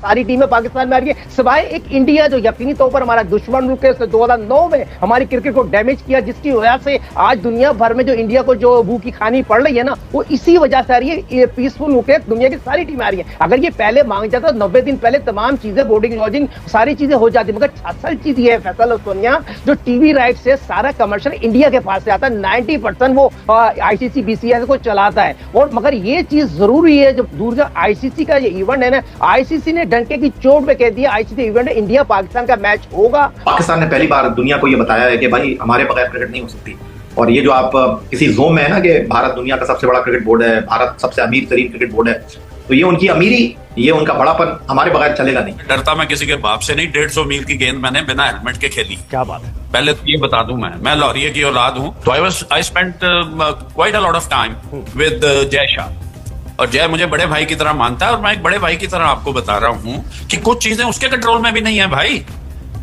सारी टीमें पाकिस्तान में आ रही है, सिवाय एक इंडिया जो यकीनी तौर पर हमारा दुश्मन मुल्क है, 2009 में हमारी क्रिकेट को डैमेज किया, जिसकी वजह से आज दुनिया भर में जो इंडिया को जो भूख की खानी पड़ रही है ना, वो इसी वजह से आ रही है। ये पीसफुल मुल्क है, दुनिया की सारी टीमें आ रही है। अगर ये पहले मांग जाता 90 दिन पहले तमाम चीजें, बोर्डिंग लॉजिंग सारी चीजें हो जाती, मगर असल चीज ये है फैसल और सोनिया, जो टीवी राइट से सारा कमर्शियल इंडिया के पास से आता है, 90% वो आईसीसी बीसीसीआई को चलाता है। और मगर ये चीज जरूरी है, जब दूर जो आईसीसी का ये इवेंट है ना, आईसीसी ने डंके की चोट पे कह दिया आईसीसी इवेंट इंडिया पाकिस्तान का मैच होगा। पाकिस्तान ने पहली बार दुनिया को ये बताया है कि भाई हमारे बगैर क्रिकेट नहीं हो सकती। और ये जो आप किसी जोन में है ना कि भारत दुनिया का सबसे बड़ा क्रिकेट बोर्ड है, भारत सबसे अमीर तरीन क्रिकेट बोर्ड है, तो ये उनकी अमीरी, ये उनका बड़ापन हमारे बगैर चलेगा नहीं। डरता मैं किसी के बाप से नहीं। 150 मील की गेंद मैंने बिना हेलमेट के खेली। क्या बात है। पहले तो ये बता दूं, मैं लाहौरिया की औलाद हूं, तो I spent quite a lot of time with Jay Shah. और जय मुझे बड़े भाई की तरह मानता है, और मैं एक बड़े भाई की तरह आपको बता रहा हूं कि कुछ चीजें उसके कंट्रोल में भी नहीं है भाई।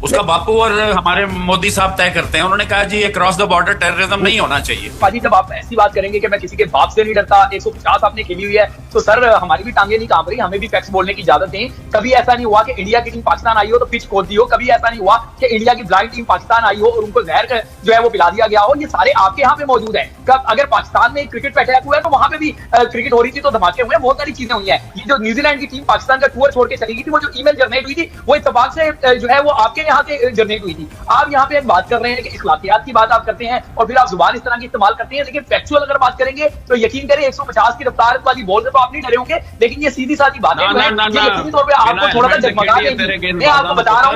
उसका बापू और हमारे मोदी साहब तय करते हैं। उन्होंने कहा जी ये क्रॉस द बॉर्डर टेररिज्म नहीं होना चाहिए। पाजी जब आप ऐसी बात करेंगे कि मैं किसी के बाप से नहीं डरता, 150 आपने खेली हुई है, तो सर हमारी भी टांगे नहीं कांप रही, हमें भी फैक्ट्स बोलने की इजाजत दें। कभी ऐसा नहीं हुआ कि इंडिया की टीम पाकिस्तान आई हो तो पिच खोल दी हो, कभी ऐसा नहीं हुआ कि इंडिया की ब्लाइंड टीम पाकिस्तान आई हो और उनको जहर जो है वो पिला दिया गया हो। ये सारे आपके यहाँ पे मौजूद है। अगर पाकिस्तान में क्रिकेट अटैक हुआ है तो वहां पे भी क्रिकेट हो रही थी, तो धमाके हुए, बहुत सारी चीजें हुई है। ये जो न्यूजीलैंड की टीम पाकिस्तान का टूर छोड़ के चली गई थी, वो जो ईमेल जनरेट हुई थी, वो इत्तेफाक से जो है वो आपके यहाँ से जनरेट हुई थी। आप यहाँ पे बात कर रहे हैं कि इखलाकियात की बात आप करते हैं और फिर आप जुबान इस तरह की इस्तेमाल करते हैं, लेकिन फैक्चुअल अगर बात करेंगे तो यकीन करें 150 की रफ्तार वाली बॉल से तो आप नहीं डरे होंगे, लेकिन ये सीधी सादी बात है। यकीनी तौर पे आपको थोड़ा सा जगमगा देंगी। मैं आपको बता रहा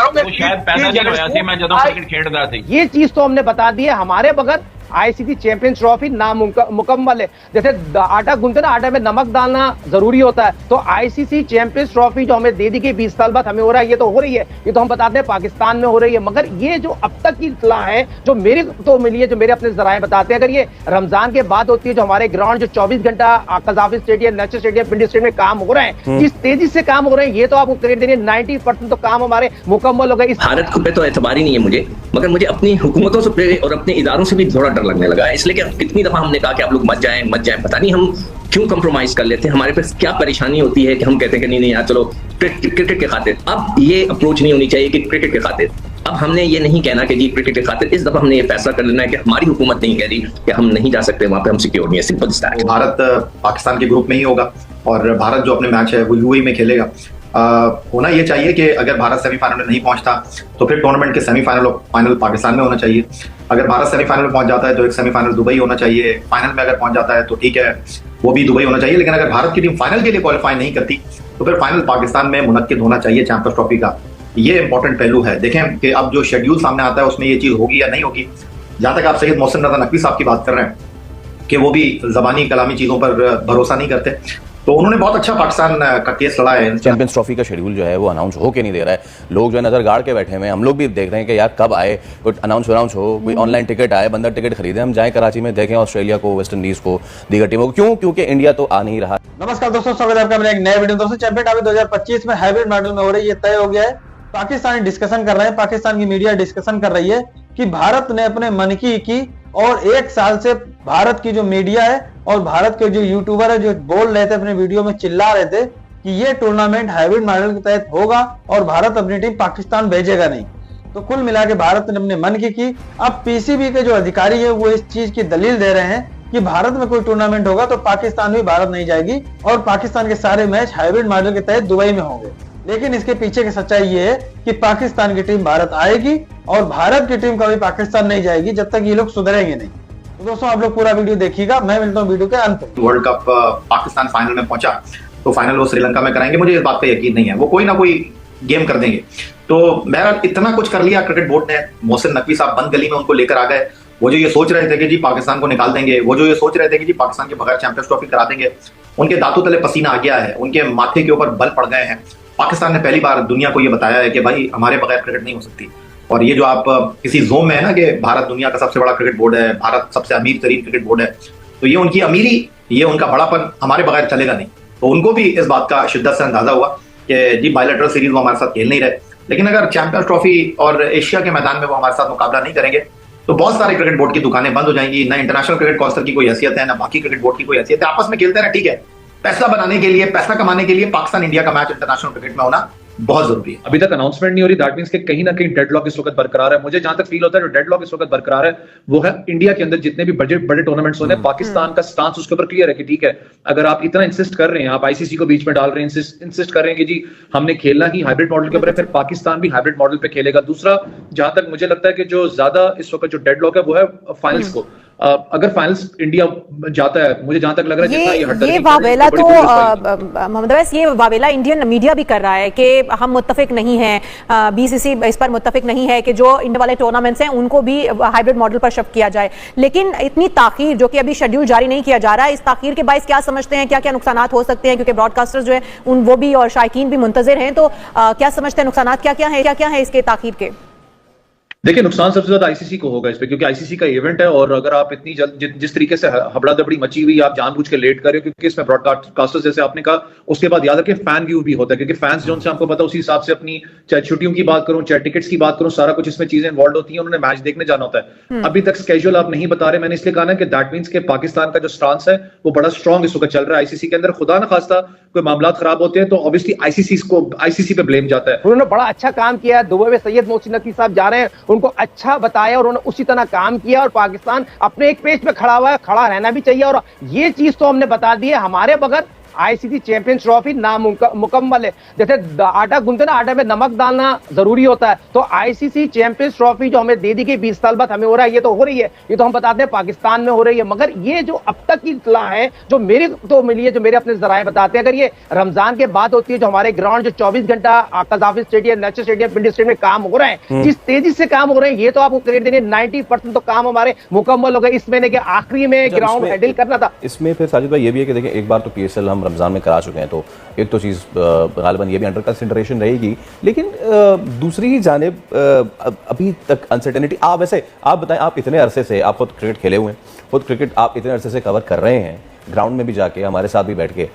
हूँ शायद पैदा नहीं होया थी, मैं जब क्रिकेट खेलता थी। ये चीज तो हमने बता दी है, हमारे बगैर आईसीसी चैंपियंस ट्रॉफी नामुकम्मल है। जैसे आटा गूंथते ना, आटे में नमक डालना जरूरी होता है, तो आईसीसी चैंपियंस ट्रॉफी जो हमें दे दी गई 20 साल बाद हमें हो रहा है, ये तो हो रही है, ये तो हम बताते हैं पाकिस्तान में हो रही है। मगर ये जो अब तक की इत्तला है जो मेरे तो मिली है, जो मेरे अपने जराए बताते हैं, अगर ये रमजान के बाद होती है, जो हमारे ग्राउंड जो 24 घंटा कजाफी स्टेडियम, नेशनल स्टेडियम, पिंडी स्टेडियम में काम हो रहे हैं, जिस तेजी से काम हो रहे हैं, ये तो आपको क्रेडिट देंगे 90% तो काम हमारे मुकम्मल हो गए। भारत पे तो एतबार ही नहीं है मुझे, मगर मुझे अपनी हुकूमतों से और अपने इदारों से भी थोड़ा डर लगने लगा है। इसलिए कितनी दफा हमने कहा कि आप लोग मत जाएं, पता नहीं हम क्यों कंप्रोमाइज कर लेते हैं। हमारे पास क्या परेशानी होती है कि हम कहते हैं कि नहीं यार चलो क्रिकेट के खातिर। अब ये अप्रोच नहीं होनी चाहिए कि क्रिकेट के खातिर। अब हमने ये नहीं कहना कि जी क्रिकेट के खातिर, इस दफा हमने ये फैसला कर लेना है कि हमारी हुकूमत नहीं कह रही कि हम नहीं जा सकते वहां पे, हम सिक्योर नहीं है, सिंपल स्टैट। भारत पाकिस्तान के ग्रुप में ही होगा और भारत जो अपने मैच है वो यूएई में खेलेगा। होना ये चाहिए कि अगर भारत सेमीफाइनल में नहीं पहुंचता तो फिर टूर्नामेंट के सेमीफाइनल और फाइनल पाकिस्तान में होना चाहिए। अगर भारत सेमीफाइनल में पहुंच जाता है तो एक सेमीफाइनल दुबई होना चाहिए। फाइनल में अगर पहुंच जाता है तो ठीक है, वो भी दुबई होना चाहिए। लेकिन अगर भारत की टीम फाइनल के लिए क्वालिफाई नहीं करती तो फिर फाइनल पाकिस्तान में मुनक्किद होना चाहिए चैंपियंस ट्रॉफी का। ये इंपॉर्टेंट पहलू है। देखें कि अब जो शेड्यूल सामने आता है उसमें ये चीज होगी या नहीं होगी। जहां तक आप सैयद मोहसिन रजा नकवी साहब की बात कर रहे हैं कि वो भी जबानी कलामी चीजों पर भरोसा नहीं करते, तो उन्होंने बहुत अच्छा पाकिस्तान का केस लड़ा है। चैंपियंस ट्रॉफी का शेड्यूल जो है वो अनाउंस हो के नहीं दे रहा है। लोग जो है नजर गाड़ के बैठे हुए हैं। हम लोग भी देख रहे हैं कि यार कब आए, कुछ अनाउंस हो, कोई ऑनलाइन टिकट आए, बंदा टिकट खरीदे, हम जाएं कराची में देखें ऑस्ट्रेलिया को, वेस्ट इंडीज को, दीगर टीमों को। क्यों? क्योंकि इंडिया तो आ नहीं रहा। नमस्कार दोस्तों, स्वागत है आपका मेरे एक नए वीडियो। दोस्तों चैंपियन ट्रॉफी 2025 में हाइब्रिड मॉडल में हो रही है, तय हो गया है। पाकिस्तान डिस्कशन कर रहे हैं, पाकिस्तान की मीडिया डिस्कशन कर रही है कि भारत ने अपने मन की और एक साल से भारत की जो मीडिया है और भारत के जो यूट्यूबर है जो बोल रहे थे, अपने वीडियो में चिल्ला रहे थे कि ये टूर्नामेंट हाइब्रिड मॉडल के तहत होगा और भारत अपनी टीम पाकिस्तान भेजेगा नहीं। तो कुल मिला के भारत ने अपने मन की। अब पीसीबी के जो अधिकारी है वो इस चीज की दलील दे रहे हैं कि भारत में कोई टूर्नामेंट होगा तो पाकिस्तान भी भारत नहीं जाएगी और पाकिस्तान के सारे मैच हाइब्रिड मॉडल के तहत दुबई में होंगे। लेकिन इसके पीछे की सच्चाई ये है कि पाकिस्तान की टीम भारत आएगी और भारत की टीम कभी पाकिस्तान नहीं जाएगी जब तक ये लोग सुधरेंगे नहीं। तो दोस्तों आप लोग पूरा वीडियो देखिएगा, मैं मिलता हूँ वीडियो के अंत में। वर्ल्ड कप पाकिस्तान फाइनल में पहुंचा तो फाइनल वो श्रीलंका में कराएंगे, मुझे इस बात पे यकीन नहीं है। वो कोई ना कोई गेम कर देंगे। तो बहरहाल इतना कुछ कर लिया क्रिकेट बोर्ड ने। मोहसिन नकवी साहब बंद गली में उनको लेकर आ गए। वो जो ये सोच रहे थे कि जी पाकिस्तान को निकाल देंगे, वो जो ये सोच रहे थे कि जी पाकिस्तान के बगैर चैंपियंस ट्रॉफी करा देंगे, उनके दांतों तले पसीना आ गया है, उनके माथे के ऊपर बल पड़ गए हैं। पाकिस्तान ने पहली बार दुनिया को ये बताया है कि भाई हमारे बगैर क्रिकेट नहीं हो सकती। और ये जो आप किसी जोन में है ना कि भारत दुनिया का सबसे बड़ा क्रिकेट बोर्ड है, भारत सबसे अमीर तरीन क्रिकेट बोर्ड है, तो ये उनकी अमीरी, ये उनका बड़ापन हमारे बगैर चलेगा नहीं। तो उनको भी इस बात का शिद्दत से अंदाजा हुआ कि जी बायलैटरल सीरीज वो हमारे साथ खेल नहीं रहे, लेकिन अगर चैंपियंस ट्रॉफी और एशिया के मैदान में वो हमारे साथ मुकाबला नहीं करेंगे तो बहुत सारे क्रिकेट बोर्ड की दुकानें बंद हो जाएंगी। ना इंटरनेशनल क्रिकेट काउंसिल की कोई हैसियत है, ना बाकी क्रिकेट बोर्ड की कोई हैसियत है। आपस में खेलते हैं ना, ठीक है, पैसा बनाने के लिए, पैसा कमाने के लिए पाकिस्तान इंडिया का मैच इंटरनेशनल क्रिकेट में होना बहुत जरूरी है। अभी तक अनाउंसमेंट नहीं हो रही, दैट मींस कि कहीं ना कहीं डेडलॉक इस वक्त बरकरार है। मुझे जहां तक फील होता है जो डेडलॉक इस वक्त बरकरार है वो है इंडिया के अंदर जितने भी बड़े टूर्नामेंट्स होने, पाकिस्तान का स्टांस उसके ऊपर क्लियर है कि ठीक है, अगर आप इतना इंसिस्ट कर रहे हैं, आप आईसीसी को बीच में डाल रहे हैं, इंसिस्ट कर रहे हैं कि जी हमने खेलना ही हाइब्रिड मॉडल के ऊपर है, फिर पाकिस्तान भी हाइब्रिड मॉडल पे खेलेगा। दूसरा, जहां तक मुझे लगता है कि जो ज्यादा इस वक्त जो डेडलॉक है वो है फाइनल्स को। अगर फाइनल्स इंडिया जाता है, मुझे जहां तक लग रहा है ये वावेला तो मोहम्मद अवैस, ये वावेला इंडियन मीडिया भी कर रहा है कि हम मुत्तफिक नहीं हैं, बीसीसी इस पर मुत्तफिक नहीं है कि जो इंडिया वाले टूर्नामेंट्स हैं उनको भी हाइब्रिड मॉडल पर शिफ्ट किया जाए। लेकिन इतनी ताखीर, जो कि अभी शेड्यूल जारी नहीं किया जा रहा है, इस ताखीर के बायस क्या समझते हैं, क्या क्या नुकसान हो सकते हैं? क्योंकि ब्रॉडकास्टर्स जो है वो भी और शायकीन भी मुंतजिर हैं, तो क्या समझते हैं नुकसान क्या क्या है इसके ताखीर के? देखिए, नुकसान सबसे ज्यादा आईसीसी को होगा इस पे, क्योंकि आईसीसी का इवेंट है और अगर आप इतनी जल्द जिस तरीके से हबड़ा दबड़ी मची हुई, आप जानबूझ के लेट कर रहे हो, क्योंकि इसमें ब्रॉडकास्टर्स जैसे आपने कहा, उसके बाद याद रखिए फैन व्यू भी होता है, क्योंकि फैंस जो से आपको पता उसी हिसाब से अपनी चाहे छुट्टियों की बात करूं, चाहे टिकट्स की बात करूं, सारा कुछ इसमें चीजें इन्वॉल्व होती हैं। उन्होंने मैच देखने जाना होता है। अभी तक स्केड्यूल आप नहीं बता रहे, मैंने इसलिए कहा ना कि दैट मींस के पाकिस्तान का जो स्टांस है वो बड़ा स्ट्रॉन्ग इस वक्त चल रहा है आईसीसी के अंदर। खुदा न खास्ता कोई मामला खराब होते हैं तो ऑब्वियसली आईसीसी पे ब्लेम जाता है। उन्होंने बड़ा अच्छा काम किया। दुबई में सैयद मोहसिन नकवी साहब जा रहे हैं, उनको अच्छा बताया और उन्होंने उसी तरह काम किया, और पाकिस्तान अपने एक पेज पे खड़ा हुआ है, खड़ा रहना भी चाहिए। और ये चीज तो हमने बता दी है, हमारे बगैर आईसीसी चैंपियंस ट्रॉफी नामुकम्मल है। जैसे आटा गूंथते ना, आटे में नमक डालना जरूरी होता है, तो आईसीसी चैंपियंस ट्रॉफी जो हमें दे दी गई 20 साल बाद हमें हो रहा है, ये तो हो रही है, ये तो हम बताते हैं पाकिस्तान में हो रही है। मगर ये जो अब तक की इत्तला है जो मेरे तो मिली है, जो मेरे अपने जराए बताते हैं, अगर ये रमजान के बाद होती है, जो हमारे ग्राउंड जो 24 घंटा कजाफी स्टेडियम, नेशनल स्टेडियम, पिंडी स्टेडियम में काम हो रहे हैं, जिस तेजी से काम हो रहे हैं, ये तो आपको क्रेडिट देंगे। 90% तो काम हमारे मुकम्मल हो गए। इस महीने के आखिरी में ग्राउंड हैंडल करना था। इसमें फिर साजिद भाई ये भी है कि देखिए, एक बार तो पीएसएल हम रमजान में करा चुके हैं, तो एक तो चीज़ गालिबन ये भी अंडर कंसिडरेशन रहेगी, लेकिन दूसरी जानिब अभी तक अनसर्टेनिटी। आप बताएं, आप इतने अरसे से आप खुद क्रिकेट खेले हुए हैं, खुद क्रिकेट आप इतने अरसे से कवर कर रहे हैं, ग्राउंड में भी जाके हमारे साथ भी बैठ के,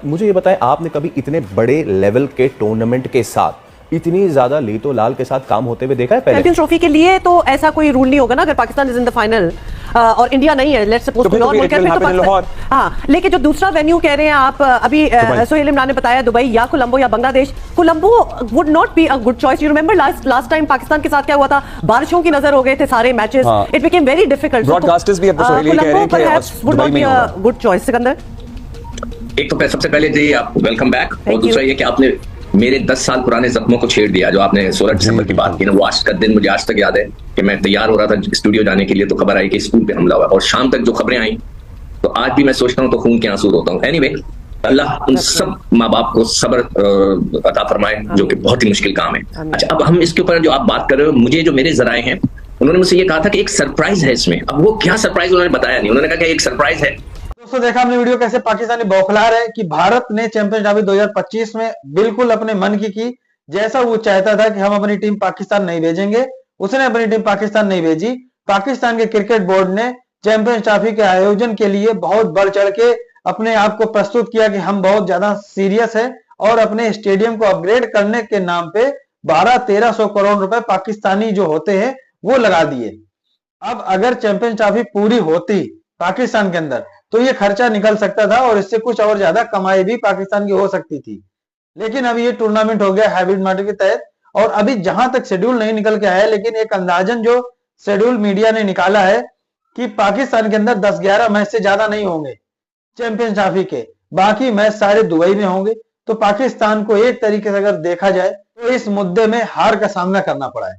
मुझे ये बताएं, आपने कभी इतने बड़े लेवल के टूर्नामेंट के साथ इतनी ज्यादा लीतो लाल के साथ काम होते हुए देखा है? पहले चैंपियंस ट्रॉफी के लिए तो ऐसा कोई रूल नहीं होगा ना, अगर Pakistan is in the final और इंडिया नहीं है, लेट्स सपोज कोई और मुल्क है, फिर तो हाँ। लेकिन जो दूसरा वेन्यू कह रहे हैं आप, अभी सोहेल इमरान ने बताया दुबई या कोलंबो या Bangladesh. Colombo would not be a good choice. You remember last time Pakistan के साथ क्या हुआ था? बारिशों की नजर हो गए थे सारे matches, it became very difficult. Broadcasters भी अब तो सोहेल कह रहे हैं कि would not be a good choice. Sikandar, एक तो सबसे पहले जी आप वेलकम बैक, और दूसरा ये कि आपने मेरे 10 साल पुराने जख्मों को छेड़ दिया। जो आपने 16 दिसंबर की बात की ना, वो आज का दिन मुझे आज तक याद है कि मैं तैयार हो रहा था स्टूडियो जाने के लिए, तो खबर आई कि स्कूल पे हमला हुआ, और शाम तक जो खबरें आई तो आज भी मैं सोचता हूँ तो खून के आंसू रोता हूँ। एनीवे, अल्लाह उन सब माँ बाप को सब्र अता फरमाए, जो कि बहुत ही मुश्किल काम है। अच्छा, अब हम इसके ऊपर जो आप बात कर रहे हो, मुझे जो मेरे जराए हैं उन्होंने मुझसे ये कहा था कि एक सरप्राइज है इसमें। अब वो क्या सरप्राइज उन्होंने बताया नहीं, उन्होंने कहा कि एक सरप्राइज है। दोस्तों, देखा हमने वीडियो कैसे पाकिस्तानी बौखला रहे कि भारत ने चैंपियंस ट्रॉफी 2025 में बिल्कुल अपने मन की जैसा वो चाहता था कि हम अपनी टीम पाकिस्तान नहीं भेजेंगे, उसने अपनी टीम पाकिस्तान नहीं भेजी। पाकिस्तान के क्रिकेट बोर्ड ने चैंपियंस ट्रॉफी के आयोजन के लिए बहुत बढ़ चढ़ के अपने आप को प्रस्तुत किया कि हम बहुत ज्यादा सीरियस है, और अपने स्टेडियम को अपग्रेड करने के नाम पे 1200-1300 करोड़ रुपए पाकिस्तानी जो होते हैं वो लगा दिए। अब अगर चैंपियंस ट्रॉफी पूरी होती पाकिस्तान के अंदर तो ये खर्चा निकल सकता था, और इससे कुछ और ज्यादा कमाई भी पाकिस्तान की हो सकती थी। लेकिन अभी ये टूर्नामेंट हो गया हाइब्रिड मॉडल के तहत, और अभी जहां तक शेड्यूल नहीं निकल के आया है, लेकिन एक अंदाजन जो शेड्यूल मीडिया ने निकाला है कि पाकिस्तान के अंदर 10-11 मैच से ज्यादा नहीं होंगे चैंपियंस ट्रॉफी के, बाकी मैच सारे दुबई में होंगे। तो पाकिस्तान को एक तरीके से अगर देखा जाए तो इस मुद्दे में हार का सामना करना पड़ा है,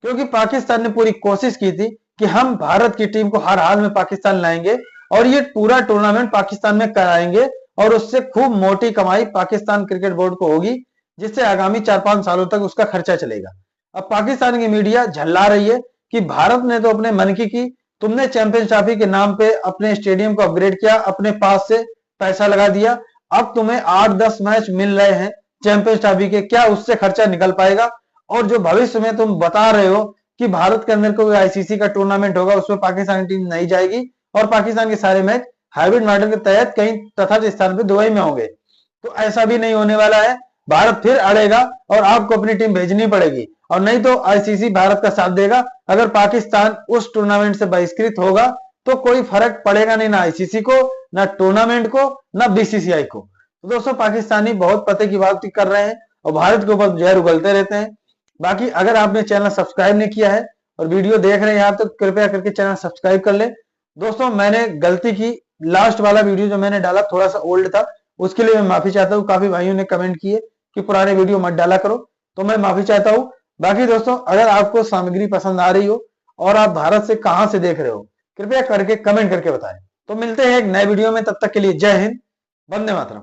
क्योंकि पाकिस्तान ने पूरी कोशिश की थी कि हम भारत की टीम को हर हाल में पाकिस्तान लाएंगे और ये पूरा टूर्नामेंट पाकिस्तान में कराएंगे, और उससे खूब मोटी कमाई पाकिस्तान क्रिकेट बोर्ड को होगी, जिससे आगामी 4-5 सालों तक उसका खर्चा चलेगा। अब पाकिस्तान की मीडिया झल्ला रही है कि भारत ने तो अपने मन की, तुमने चैंपियंस ट्रॉफी के नाम पे अपने स्टेडियम को अपग्रेड किया, अपने पास से पैसा लगा दिया, अब तुम्हें 8-10 मैच मिल रहे हैं चैंपियंस ट्रॉफी के, क्या उससे खर्चा निकल पाएगा? और जो भविष्य में तुम बता रहे हो कि भारत के अंदर कोई आईसीसी का टूर्नामेंट होगा, उसमें पाकिस्तान टीम नहीं जाएगी और पाकिस्तान के सारे मैच हाइब्रिड मॉडल के तहत कहीं तथा स्थान पे दुबई में होंगे, तो ऐसा भी नहीं होने वाला है। भारत फिर अड़ेगा और आपको अपनी टीम भेजनी पड़ेगी, और नहीं तो आईसीसी भारत का साथ देगा। अगर पाकिस्तान उस टूर्नामेंट से बहिष्कृत होगा तो कोई फर्क पड़ेगा नहीं, ना आईसीसी को, ना टूर्नामेंट को, ना बीसीसीआई को। तो दोस्तों पाकिस्तानी बहुत पते की बात कर रहे हैं और भारत के ऊपर जहर उगलते रहते हैं। बाकी अगर आपने चैनल सब्सक्राइब नहीं किया है और वीडियो देख रहे हैं यहाँ तो कृपया करके चैनल सब्सक्राइब कर ले। दोस्तों मैंने गलती की, लास्ट वाला वीडियो जो मैंने डाला थोड़ा सा ओल्ड था, उसके लिए मैं माफी चाहता हूँ। काफी भाइयों ने कमेंट किए कि पुराने वीडियो मत डाला करो, तो मैं माफी चाहता हूँ। बाकी दोस्तों अगर आपको सामग्री पसंद आ रही हो और आप भारत से कहां से देख रहे हो, कृपया करके कमेंट करके बताएं। तो मिलते हैं एक नए वीडियो में, तब तक के लिए जय हिंद, वंदे मातरम।